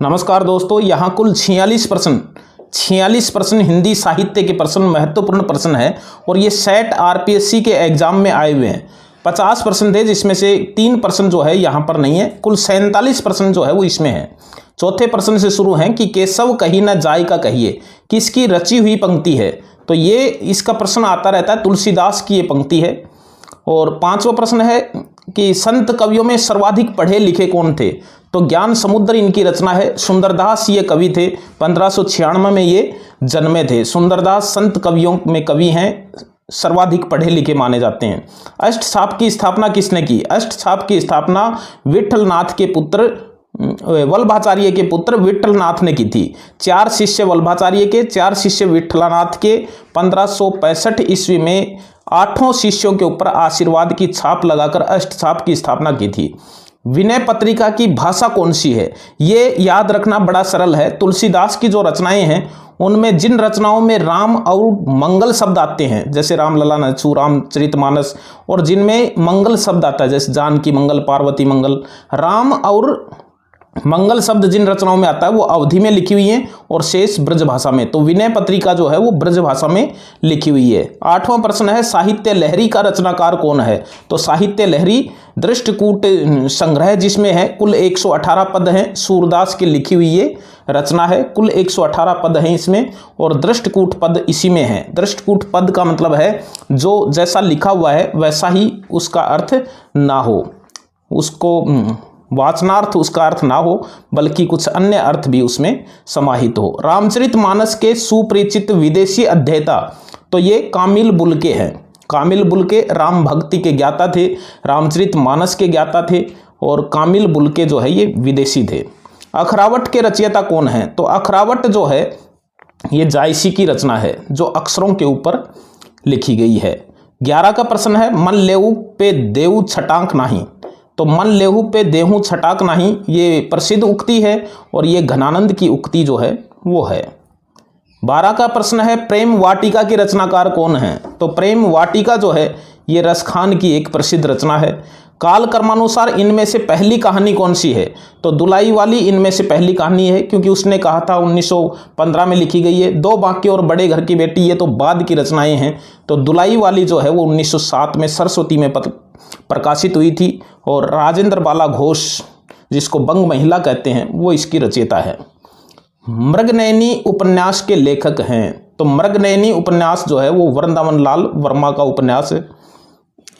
नमस्कार दोस्तों, यहाँ कुल 46% हिंदी साहित्य के प्रश्न महत्वपूर्ण प्रश्न है और ये सेट आरपीएससी के एग्जाम में आए हुए हैं। 50% है जिसमें से 3% जो है यहाँ पर नहीं है। कुल 47% जो है वो इसमें है। चौथे प्रश्न से शुरू हैं कि केशव कही न जाय का कहिए किसकी रची हुई पंक्ति है। तो ये इसका प्रश्न आता रहता है, तुलसीदास की ये पंक्ति है। और पांचवा प्रश्न है कि संत कवियों में सर्वाधिक पढ़े लिखे कौन थे। तो ज्ञान समुद्र इनकी रचना है। सुंदरदास ये कवि थे, 1596 में ये जन्मे थे। सुंदरदास संत कवियों में कवि हैं, सर्वाधिक पढ़े लिखे माने जाते हैं। अष्टछाप की स्थापना किसने की। अष्टछाप की स्थापना विठलनाथ के पुत्र वल्लभाचार्य के पुत्र विठलनाथ ने की थी। 4 शिष्य वल्लभाचार्य के, 4 शिष्य विठलनाथ के। 1565 ईस्वी में 8 शिष्यों के ऊपर आशीर्वाद की छाप लगाकर अष्टछाप की स्थापना की थी। विनय पत्रिका की भाषा कौन सी है, ये याद रखना बड़ा सरल है। तुलसीदास की जो रचनाएं हैं उनमें जिन रचनाओं में राम और मंगल शब्द आते हैं, जैसे रामलला नचू, रामचरितमानस, और जिनमें मंगल शब्द आता है जैसे जानकी मंगल, पार्वती मंगल, राम और मंगल शब्द जिन रचनाओं में आता है वो अवधि में लिखी हुई है और शेष ब्रज भाषा में। तो विनय पत्रिका जो है वो ब्रज भाषा में लिखी हुई है। 8वां प्रश्न है साहित्य लहरी का रचनाकार कौन है। तो साहित्य लहरी दृष्टकूट संग्रह जिसमें है कुल 118 पद हैं, सूरदास की लिखी हुई ये रचना है। कुल 118 पद हैं इसमें और दृष्टकूट पद इसी में है। दृष्टकूट पद का मतलब है जो जैसा लिखा हुआ है वैसा ही उसका अर्थ ना हो, उसको वाचनार्थ उसका अर्थ ना हो बल्कि कुछ अन्य अर्थ भी उसमें समाहित हो। रामचरितमानस के सुपरिचित विदेशी अध्येता तो ये कामिल बुल्के हैं। कामिल बुल्के राम भक्ति के ज्ञाता थे, रामचरितमानस के ज्ञाता थे और कामिल बुल्के जो है ये विदेशी थे। अखरावट के रचयिता कौन है। तो अखरावट जो है ये जायसी की रचना है जो अक्षरों के ऊपर लिखी गई है। 11 का प्रश्न है मन लेऊ पे देऊ छटांक नाही। तो मन लेहू पे देहू छटाक नहीं ये प्रसिद्ध उक्ति है और ये घनानंद की उक्ति जो है वो है। 12 का प्रश्न है प्रेम वाटिका की रचनाकार कौन है। तो प्रेम वाटिका जो है ये रसखान की एक प्रसिद्ध रचना है। काल कर्मानुसार इनमें से पहली कहानी कौन सी है। तो दुलाई वाली इनमें से पहली कहानी है क्योंकि उसने कहा था 1915 में लिखी गई है। 2 बांके और बड़े घर की बेटी ये तो बाद की रचनाएं हैं। तो दुलाई वाली जो है वो 1907 में सरस्वती में प्रकाशित हुई थी और राजेंद्र बाला घोष जिसको बंग महिला कहते हैं वो इसकी रचयिता है। मृगनयनी उपन्यास के लेखक हैं। तो मृगनयनी उपन्यास जो है वो वृंदावन लाल वर्मा का उपन्यास है।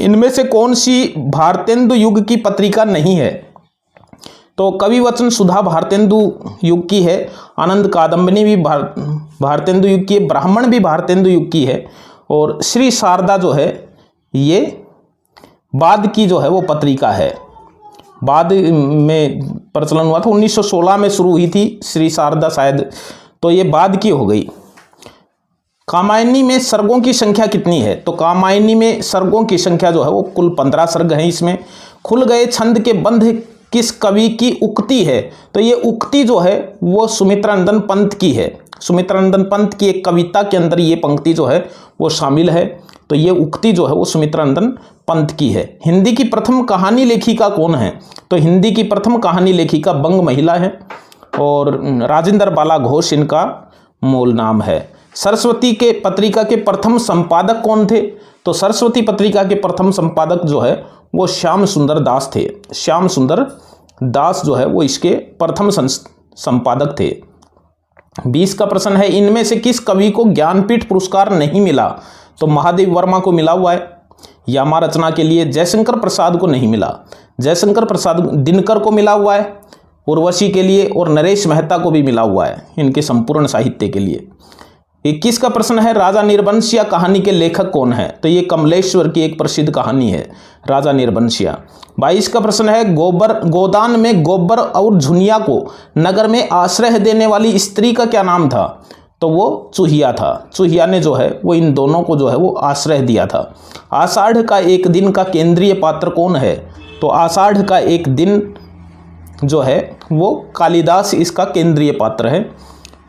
इनमें से कौन सी भारतेंदु युग की पत्रिका नहीं है। तो कवि वचन सुधा भारतेंदु युग की है, आनंद कादम्बिनी भी भारतेंदु युग की है, ब्राह्मण भी भारतेंदु युग की है और श्री शारदा जो है ये बाद की जो है वो पत्रिका है। बाद में प्रचलन हुआ था, 1916 में शुरू हुई थी श्री शारदा शायद, तो ये बाद की हो गई। कामायनी में सर्गों की संख्या कितनी है। तो कामायनी में सर्गों की संख्या जो है वो कुल 15 सर्ग हैं इसमें। खुल गए छंद के बंध किस कवि की उक्ति है। तो ये उक्ति जो है वो सुमित्रानंदन पंत की है। सुमित्रानंदन पंत की एक कविता के अंदर ये पंक्ति जो है वो शामिल है। तो ये उक्ति जो है वो सुमित्रानंदन पंत की है। हिंदी की प्रथम कहानी लेखिका कौन है। तो हिंदी की प्रथम कहानी लेखिका बंग महिला है और राजेंद्र बाला घोष इनका मूल नाम है। सरस्वती के पत्रिका के प्रथम संपादक कौन थे। तो सरस्वती पत्रिका के प्रथम संपादक जो है वो श्याम सुंदर दास थे। श्याम सुंदर दास जो है वो इसके प्रथम संपादक थे। 20 का प्रश्न है इनमें से किस कवि को ज्ञानपीठ पुरस्कार नहीं मिला। तो महादेव वर्मा को मिला हुआ है यामा रचना के लिए। जयशंकर प्रसाद को नहीं मिला। जयशंकर प्रसाद दिनकर को मिला हुआ है उर्वशी के लिए और नरेश मेहता को भी मिला हुआ है इनके संपूर्ण साहित्य के लिए। 21 का प्रश्न है राजा निर्वंशिया कहानी के लेखक कौन है। तो ये कमलेश्वर की एक प्रसिद्ध कहानी है राजा निर्वंशिया। 22 का प्रश्न है गोदान में गोबर और झुनिया को नगर में आश्रय देने वाली स्त्री का क्या नाम था। तो वो चूहिया था। चूहिया ने जो है वो इन दोनों को जो है वो आश्रय दिया था। आषाढ़ का एक दिन का केंद्रीय पात्र कौन है। तो आषाढ़ का एक दिन जो है वो कालिदास इसका केंद्रीय पात्र है।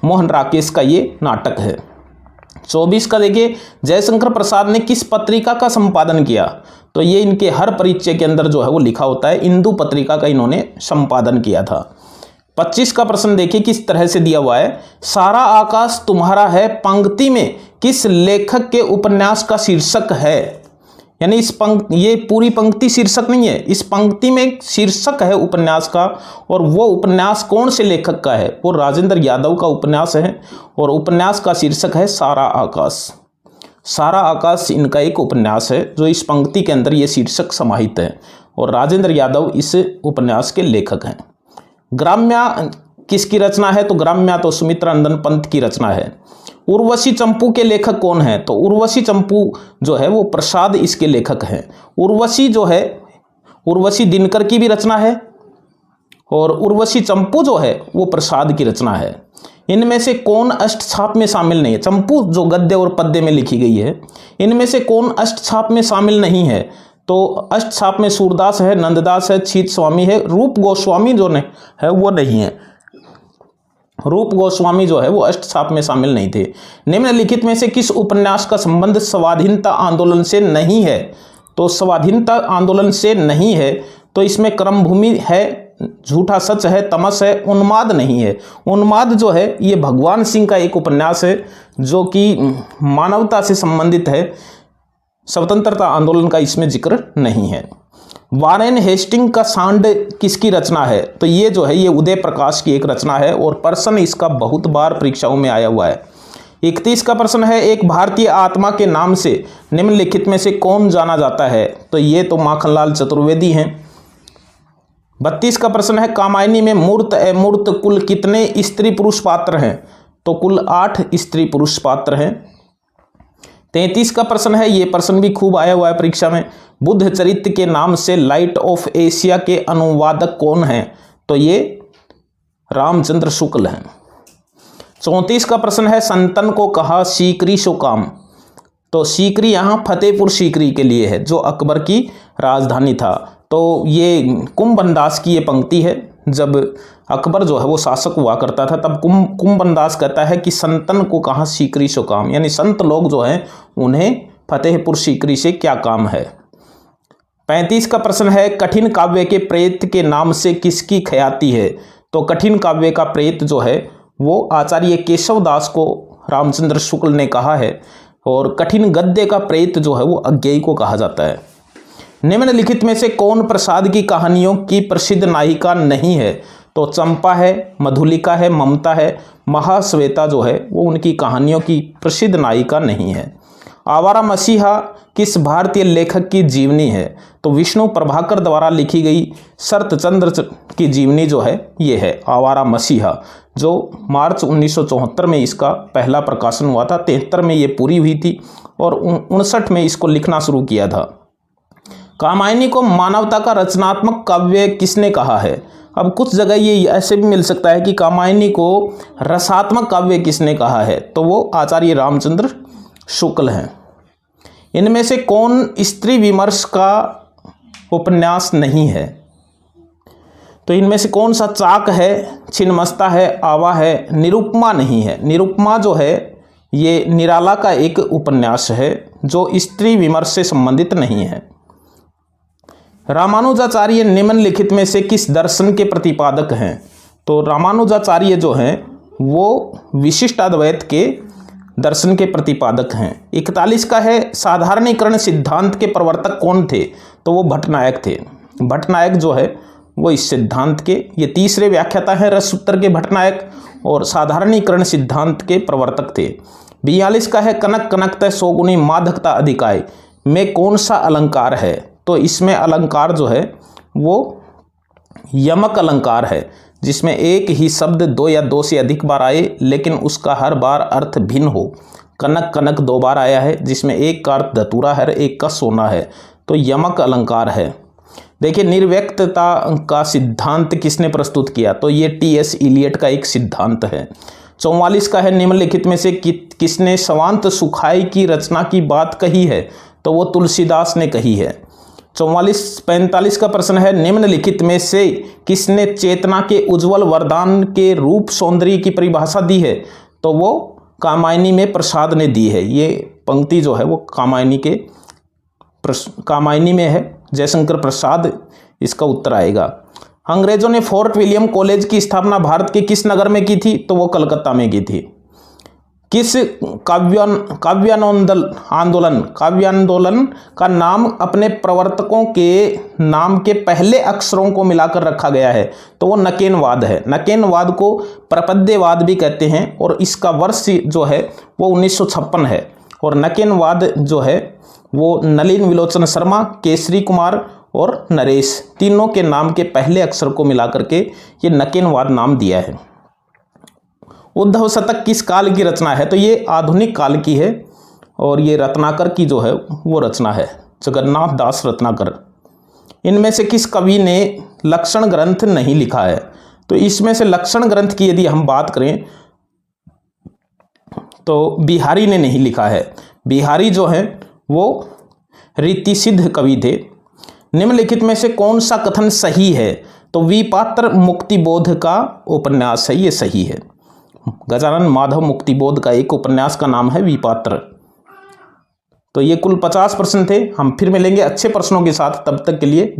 मोहन राकेश का ये नाटक है। 24 का देखिए जयशंकर प्रसाद ने किस पत्रिका का संपादन किया। तो ये इनके हर परिचय के अंदर जो है वो लिखा होता है। इंदु पत्रिका का इन्होंने संपादन किया था। 25 का प्रश्न देखिए किस तरह से दिया हुआ है, सारा आकाश तुम्हारा है पंक्ति में किस लेखक के उपन्यास का शीर्षक है। यानी ये पूरी पंक्ति शीर्षक नहीं है, इस पंक्ति में एक शीर्षक है उपन्यास का, और वो उपन्यास कौन से लेखक का है, वो राजेंद्र यादव का उपन्यास है, और उपन्यास का शीर्षक है सारा आकाश। सारा आकाश इनका एक उपन्यास है जो इस पंक्ति के अंदर ये शीर्षक समाहित है, और राजेंद्र यादव इस उपन्यास के लेखक हैं। ग्राम्या किसकी रचना है, तो ग्राम्या तो सुमित्रा नंदन पंत की रचना है। उर्वशी चंपू के लेखक कौन है, तो उर्वशी चंपू जो है वो प्रसाद इसके लेखक हैं। उर्वशी जो है, उर्वशी दिनकर की भी रचना है, और उर्वशी चंपू जो है वो प्रसाद की रचना है। इनमें से कौन अष्टछाप में शामिल नहीं है, चंपू जो गद्य और पद्य में लिखी गई है, इनमें से कौन अष्टछाप में शामिल नहीं है, तो अष्टछाप में सूरदास है, नंददास है, छीत स्वामी है, रूप गोस्वामी जो है वो नहीं है। रूप गोस्वामी जो है वो अष्टछाप में शामिल नहीं थे। निम्नलिखित में से किस उपन्यास का संबंध स्वाधीनता आंदोलन से नहीं है, तो स्वाधीनता आंदोलन से नहीं है, तो इसमें क्रमभूमि है, झूठा सच है, तमस है, उन्माद नहीं है। उन्माद जो है ये भगवान सिंह का एक उपन्यास है जो कि मानवता से संबंधित है, स्वतंत्रता आंदोलन का इसमें जिक्र नहीं है। वारेन हेस्टिंग का सांड किसकी रचना है, तो ये जो है ये उदय प्रकाश की एक रचना है, और प्रश्न इसका बहुत बार परीक्षाओं में आया हुआ है। 31 का प्रश्न है, एक भारतीय आत्मा के नाम से निम्नलिखित में से कौन जाना जाता है, तो ये तो माखनलाल चतुर्वेदी हैं। 32 का प्रश्न है, कामायनी में मूर्त अमूर्त कुल कितने स्त्री पुरुष पात्र हैं, तो कुल 8 स्त्री पुरुष पात्र हैं। 33 का प्रश्न है, ये प्रश्न भी खूब आया हुआ है परीक्षा में, बुद्ध चरित्र के नाम से लाइट ऑफ एशिया के अनुवादक कौन हैं, तो ये रामचंद्र शुक्ल हैं। 34 का प्रश्न है, संतन को कहा सीकरी सो काम, तो सीकरी यहाँ फतेहपुर सीकरी के लिए है जो अकबर की राजधानी था। तो ये कुंभनदास की ये पंक्ति है, जब अकबर जो है वो शासक हुआ करता था तब कुंभनदास कहता है कि संतन को कहाँ सीकरी सो काम, यानी संत लोग जो हैं उन्हें फतेहपुर सीकरी से क्या काम है। 35 का प्रश्न है, कठिन काव्य के प्रेत के नाम से किसकी ख्याति है, तो कठिन काव्य का प्रेत जो है वो आचार्य केशवदास को रामचंद्र शुक्ल ने कहा है, और कठिन गद्य का प्रेत जो है वो अज्ञेय को कहा जाता है। निम्नलिखित में से कौन प्रसाद की कहानियों की प्रसिद्ध नायिका नहीं है, तो चंपा है, मधुलिका है, ममता है, महाश्वेता जो है वो उनकी कहानियों की प्रसिद्ध नायिका नहीं है। आवारा मसीहा किस भारतीय लेखक की जीवनी है, तो विष्णु प्रभाकर द्वारा लिखी गई शरतचंद्र की जीवनी जो है ये है आवारा मसीहा, जो मार्च 1974 में इसका पहला प्रकाशन हुआ था। 73 में ये पूरी हुई थी और 59 में इसको लिखना शुरू किया था। कामायनी को मानवता का रचनात्मक काव्य किसने कहा है, अब कुछ जगह ये ऐसे भी मिल सकता है कि कामायनी को रसात्मक काव्य किसने कहा है, तो वो आचार्य रामचंद्र शुक्ल हैं। इनमें से कौन स्त्री विमर्श का उपन्यास नहीं है, तो इनमें से कौन सा चाक है, छिन्नमस्ता है, आवा है, निरुपमा नहीं है। निरुपमा जो है ये निराला का एक उपन्यास है जो स्त्री विमर्श से संबंधित नहीं है। रामानुजाचार्य निम्नलिखित में से किस दर्शन के प्रतिपादक हैं, तो रामानुजाचार्य जो हैं वो विशिष्टाद्वैत के दर्शन के प्रतिपादक हैं। 41 का है, साधारणीकरण सिद्धांत के प्रवर्तक कौन थे, तो वो भट्टनायक थे। भट्टनायक जो है वो इस सिद्धांत के ये तीसरे व्याख्याता हैं रससूत्र के भट्टनायक, और साधारणीकरण सिद्धांत के प्रवर्तक थे। 42 का है, कनक कनकतः सौगुनी माधकता अधिकाय में कौन सा अलंकार है, तो इसमें अलंकार जो है वो यमक अलंकार है, जिसमें एक ही शब्द 2 या 2 से अधिक बार आए लेकिन उसका हर बार अर्थ भिन्न हो। कनक कनक 2 बार आया है, जिसमें एक का अर्थ धतूरा है, एक का सोना है, तो यमक अलंकार है। देखिए निर्व्यक्तता का सिद्धांत किसने प्रस्तुत किया, तो ये टी.एस. इलियट का एक सिद्धांत है। 44 का है, निम्नलिखित में से किसने स्वांत सुखाई की रचना की बात कही है, तो वो तुलसीदास ने कही है। 45 का प्रश्न है, निम्नलिखित में से किसने चेतना के उज्जवल वरदान के रूप सौंदर्य की परिभाषा दी है, तो वो कामायनी में प्रसाद ने दी है। ये पंक्ति जो है वो कामायनी में है, जयशंकर प्रसाद इसका उत्तर आएगा। अंग्रेजों ने फोर्ट विलियम कॉलेज की स्थापना भारत के किस नगर में की थी? तो वो कलकत्ता में की थी। किस काव्यांदोलन का नाम अपने प्रवर्तकों के नाम के पहले अक्षरों को मिलाकर रखा गया है? तो वो नकेनवाद है। नकेनवाद को प्रपद्यवाद भी कहते हैं और इसका वर्ष जो है वो 1956 है। और नकेनवाद जो है वो नलिन विलोचन शर्मा, केसरी कुमार और नरेश तीनों के नाम के पहले अक्षर को मिलाकर के ये नकेनवाद नाम दिया है। उद्धव शतक किस काल की रचना है? तो ये आधुनिक काल की है और ये रत्नाकर की जो है वो रचना है, जगन्नाथ दास रत्नाकर। इनमें से किस कवि ने लक्षण ग्रंथ नहीं लिखा है? तो इसमें से लक्षण ग्रंथ की यदि हम बात करें तो बिहारी ने नहीं लिखा है। बिहारी जो है वो रीतिसिद्ध कवि थे। निम्नलिखित में से कौन सा कथन सही है? तो विपात्र मुक्तिबोध का उपन्यास है, ये सही है। गजानन माधव मुक्तिबोध का एक उपन्यास का नाम है विपात्र। तो ये कुल 50 प्रश्न थे। हम फिर मिलेंगे अच्छे प्रश्नों के साथ, तब तक के लिए